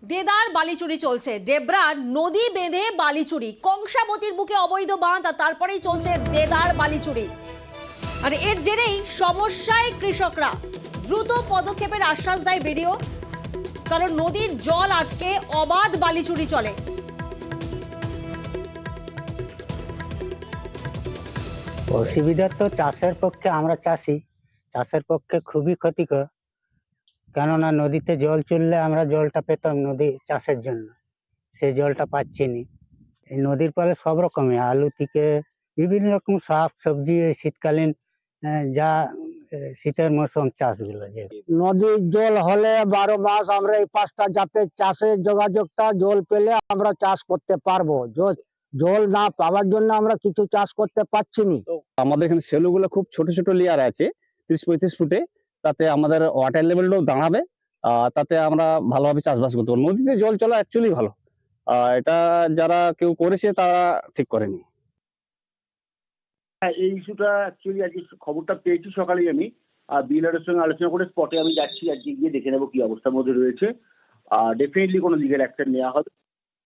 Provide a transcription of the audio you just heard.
দেদার বালি চুরি চলছে। ডেবরা নদী বেঁধে বালি চুরি, কংসাবতীর বুকে অবৈধ বাঁধ, আর তারপরেই চলছে দেদার বালি চুরি। আর এর জেরেই সমস্যায় কৃষকরা। দ্রুত পদক্ষেপের আশ্বাস দেয় বিডিও, কারণ নদীর জল আজকে অবাধ বালি চুরি চলে। অসুবিধা তো চাষের পক্ষে, আমরা চাষি, চাষের পক্ষে খুবই ক্ষতিকর। কেননা নদীতে জল চললে আমরা জলটা পেতাম নদী চাষের জন্য, সেই জলটা পাচ্ছি না। এই নদীর ফলে সব রকমই আলু থেকে বিভিন্ন রকম শাক সবজি এই শীতকালীন যা শীতের মৌসুম চাষগুলো যে নদীর জল হলে 12 মাস আমরা এই 5টা জাতের চাষের যোগাযোগটা জল পেলে আমরা চাষ করতে পারবো। জল না পাওয়ার জন্য আমরা কিছু চাষ করতে পারছি না। আমাদের এখানে সেলুগুলো খুব ছোট ছোট লেয়ার আছে 30-35 ফুটে, তাতে আমাদের ওয়াটার লেভেলটাও দাঁড়াবে, তাতে আমরা ভালোভাবে চাষবাস করতে পারবো। নদীতে জল চলা অ্যাকচুয়ালি ভালো, এটা যারা কেউ করেছে তারা ঠিক করেনি। হ্যাঁ, এই ইস্যুটা অ্যাকচুয়ালি আজকে খবরটা পেয়েছি সকালেই আমি। বিএলআরের সঙ্গে আলোচনা করে স্পটে আমি যাচ্ছি, আজকে গিয়ে দেখে নেবো কি অবস্থার মধ্যে রয়েছে। ডেফিনেটলি কোনো লিগ্যাল অ্যাকশন নেওয়া হবে।